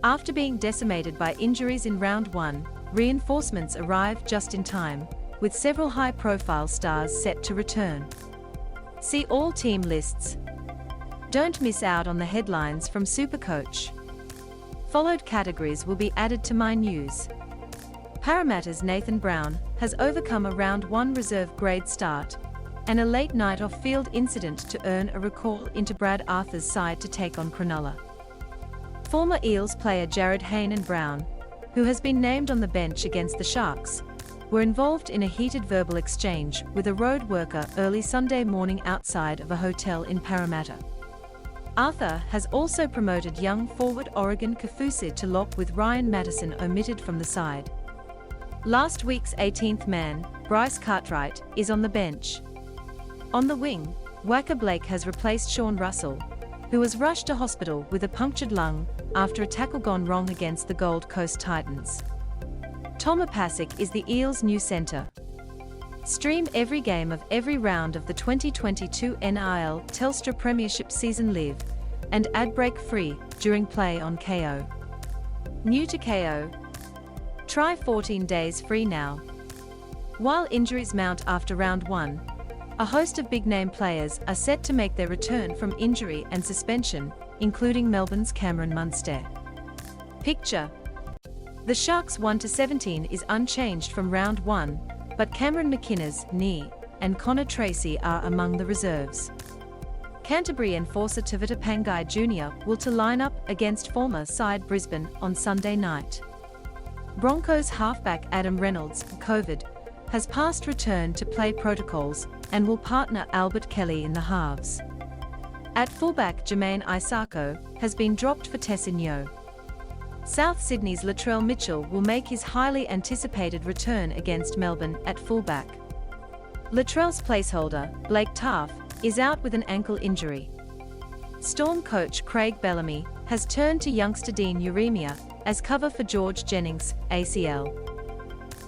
After being decimated by injuries in round 1, reinforcements arrived just in time, with several high-profile stars set to return. See all team lists. Don't miss out on the headlines from SuperCoach. Followed categories will be added to My News. Parramatta's Nathan Brown has overcome a round 1 reserve grade start and a late night off-field incident to earn a recall into Brad Arthur's side to take on Cronulla. Former Eels player Jarryd Hayne and Brown, who has been named on the bench against the Sharks, were involved in a heated verbal exchange with a road worker early Sunday morning outside of a hotel in Parramatta. Arthur has also promoted young forward Oregon Kafusi to lock with Ryan Mattson omitted from the side. Last week's 18th man, Bryce Cartwright, is on the bench. On the wing, Wacker Blake has replaced Sean Russell, who was rushed to hospital with a punctured lung after a tackle gone wrong against the Gold Coast Titans. Tom Opasic is the Eels' new centre. Stream every game of every round of the 2022 NRL Telstra Premiership Season live and ad break free during play on KO. New to KO? Try 14 days free now. While injuries mount after round 1, a host of big-name players are set to make their return from injury and suspension, including Melbourne's Cameron Munster. Picture: the Sharks 1-17 is unchanged from round 1, but Cameron McKenna's knee and Connor Tracy are among the reserves. Canterbury enforcer Tavita Pangai Jr. will to line up against former side Brisbane on Sunday night. Broncos halfback Adam Reynolds, COVID, has passed return to play protocols and will partner Albert Kelly in the halves. At fullback Jermaine Isako has been dropped for Tessin. South Sydney's Latrell Mitchell will make his highly anticipated return against Melbourne at fullback. Latrell's placeholder, Blake Taaffe, is out with an ankle injury. Storm coach Craig Bellamy has turned to youngster Dean Uremia as cover for George Jennings, ACL.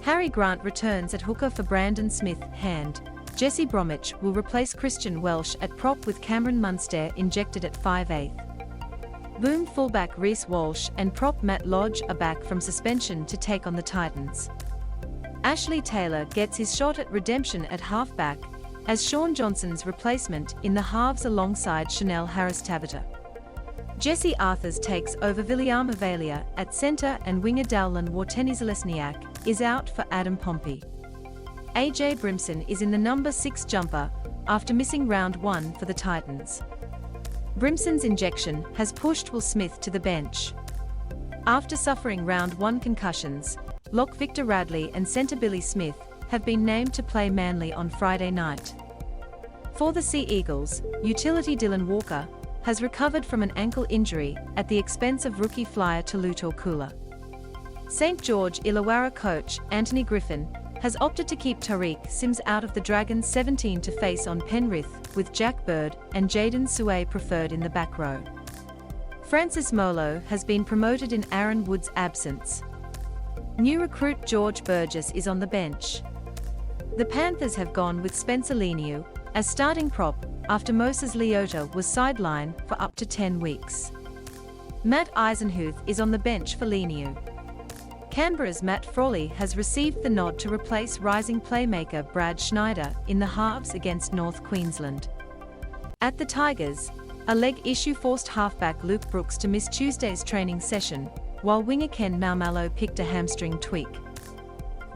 Harry Grant returns at hooker for Brandon Smith, hand. Jesse Bromwich will replace Christian Welsh at prop with Cameron Munster injected at 5/8. Boom fullback Reece Walsh and prop Matt Lodge are back from suspension to take on the Titans. Ashley Taylor gets his shot at redemption at halfback as Sean Johnson's replacement in the halves alongside Chanel Harris-Tavita. Jesse Arthurs takes over William Avalia at centre and winger Dowlan Warteni-Zelesniak is out for Adam Pompey. AJ Brimson is in the number 6 jumper after missing round 1 for the Titans. Brimson's injection has pushed Will Smith to the bench. After suffering round 1 concussions, lock Victor Radley and centre Billy Smith have been named to play Manly on Friday night. For the Sea Eagles, utility Dylan Walker has recovered from an ankle injury at the expense of rookie flyer Tuluto Kula. St George Illawarra coach Anthony Griffin has opted to keep Tariq Sims out of the Dragons 17 to face on Penrith, with Jack Bird and Jaden Su'A preferred in the back row. Francis Molo has been promoted in Aaron Wood's absence. New recruit George Burgess is on the bench. The Panthers have gone with Spencer Leniu as starting prop after Moses Leota was sidelined for up to 10 weeks. Matt Eisenhuth is on the bench for Leniu. Canberra's Matt Frawley has received the nod to replace rising playmaker Brad Schneider in the halves against North Queensland. At the Tigers, a leg issue forced halfback Luke Brooks to miss Tuesday's training session, while winger Ken Maumalo picked a hamstring tweak.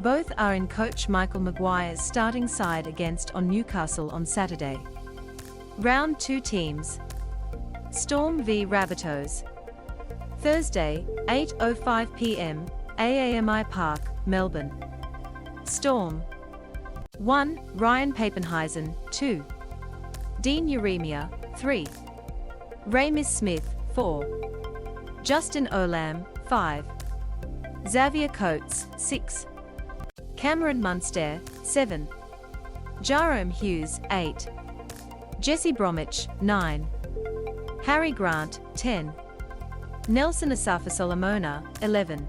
Both are in coach Michael Maguire's starting side against Newcastle on Saturday. Round 2 teams. Storm v Rabbitohs. Thursday, 8:05 p.m, AAMI Park, Melbourne. Storm. 1. Ryan Papenhuisen, 2. Dean Uremia, 3. Ramis Smith, 4. Justin Olam, 5. Xavier Coates, 6. Cameron Munster, 7. Jarome Hughes, 8. Jesse Bromwich, 9. Harry Grant, 10. Nelson Asafa-Solomona, 11.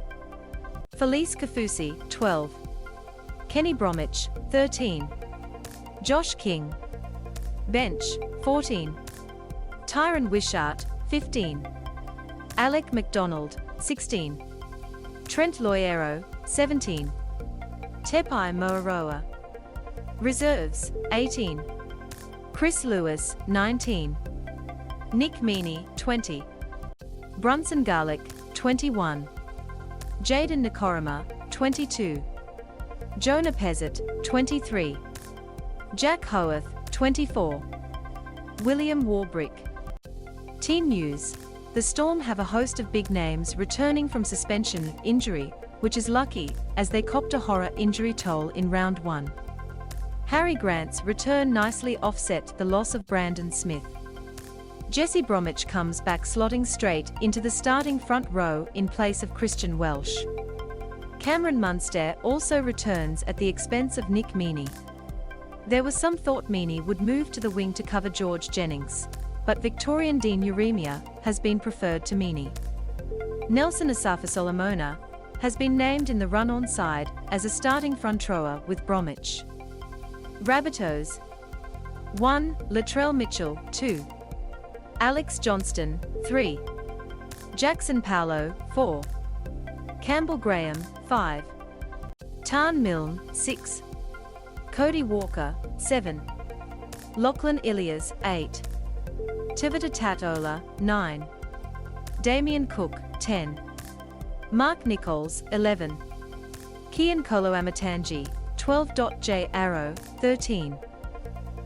Felice Kafusi, 12. Kenny Bromwich, 13. Josh King. Bench, 14. Tyron Wishart, 15. Alec McDonald, 16. Trent Loiero, 17. Tepai Moaroa. Reserves, 18. Chris Lewis, 19. Nick Meaney, 20. Brunson Garlick, 21. Jaden Nikorima, 22. Jonah Pezzett, 23. Jack Howarth, 24. William Warbrick. Team news. The Storm have a host of big names returning from suspension, injury, which is lucky, as they copped a horror injury toll in round 1. Harry Grant's return nicely offset the loss of Brandon Smith. Jesse Bromwich comes back slotting straight into the starting front row in place of Christian Welsh. Cameron Munster also returns at the expense of Nick Meaney. There was some thought Meaney would move to the wing to cover George Jennings, but Victorian Dean Uremia has been preferred to Meaney. Nelson Asafa-Solomona has been named in the run-on side as a starting front rower with Bromwich. Rabbitohs: 1. Latrell Mitchell, 2. Alex Johnston, 3. Jackson Paulo, 4. Campbell Graham, 5. Tarn Milne, 6. Cody Walker, 7. Lachlan Ilias, 8. Tivita Tatola, 9. Damien Cook, 10. Mark Nichols, 11. Kian Kolo Amatangi, 12. J. Arrow, 13.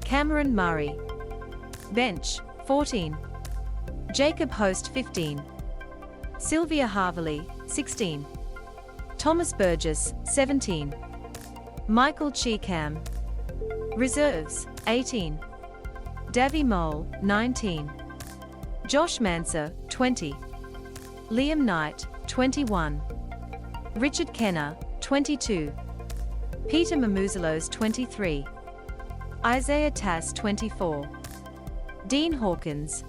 Cameron Murray. Bench, 14. Jacob Host, 15. Sylvia Harvey, 16. Thomas Burgess, 17. Michael Cheekam. Reserves, 18. Davy Mole, 19. Josh Manser, 20. Liam Knight, 21. Richard Kenner, 22. Peter Mamuzalos, 23. Isaiah Tass, 24. Dean Hawkins.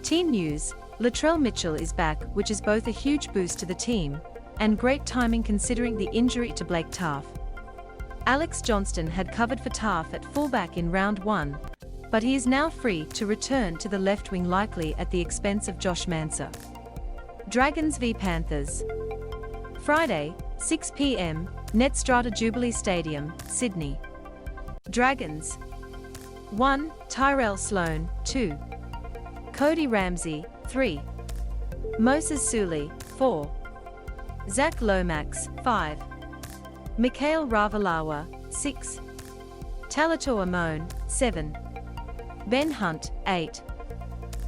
Team news: Latrell Mitchell is back, which is both a huge boost to the team and great timing considering the injury to Blake Taaffe. Alex Johnston had covered for Taaffe at fullback in round 1, but he is now free to return to the left wing, likely at the expense of Josh Manser. Dragons v Panthers. Friday, 6 p.m, Netstrata Jubilee Stadium, Sydney. Dragons: 1. Tyrell Sloan, 2. Cody Ramsey, 3. Moses Suli, 4. Zach Lomax, 5. Mikhail Ravalawa, 6. Talatoa Moan, 7. Ben Hunt, 8.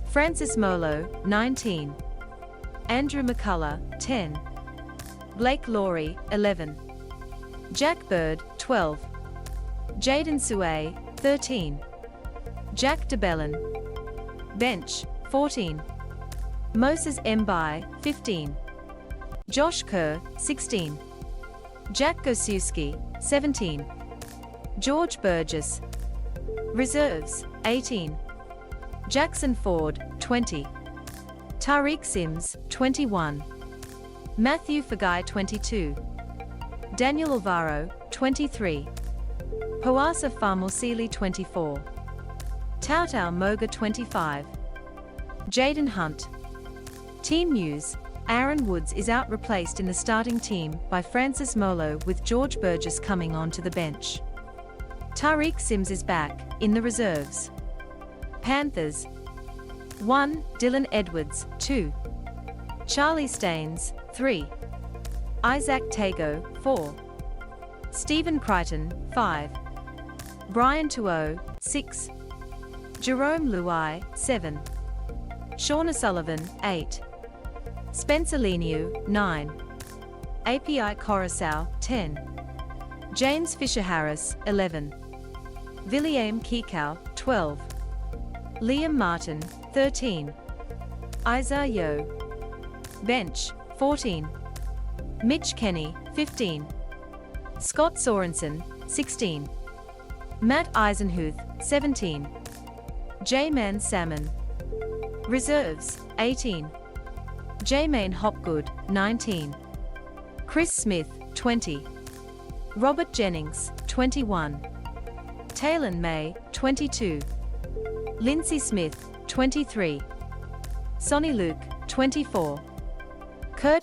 Francis Molo, 19. Andrew McCullough, 10. Blake Laurie, 11. Jack Bird, 12. Jaden Suay, 13. Jack DeBellin. Bench, 14. Moses Mbai, 15. Josh Kerr, 16. Jack Gosiewski, 17. George Burgess. Reserves, 18. Jackson Ford, 20. Tariq Sims, 21. Matthew Fagai, 22. Daniel Alvaro, 23. Poasa Famosili, 24. Tautau Moga, 25. Jaden Hunt. Team news: Aaron Woods is out, replaced in the starting team by Francis Molo, with George Burgess coming on to the bench. Tariq Sims is back, in the reserves. Panthers: 1. Dylan Edwards, 2. Charlie Staines, 3. Isaac Tago, 4. Stephen Crichton, 5. Brian Tuo, 6. Jerome Luai, 7. Shauna Sullivan, 8. Spencer Leniu, 9. API Coruscant, 10. James Fisher-Harris, 11. William Kikau, 12. Liam Martin, 13. Isaiah Yo. Bench, 14. Mitch Kenny, 15. Scott Sorensen, 16. Matt Eisenhuth, 17. J-Man Salmon. Reserves, 18. J-Main Hopgood, 19. Chris Smith, 20. Robert Jennings, 21. Taylor May, 22. Lindsay Smith, 23. Sonny Luke, 24. Kurt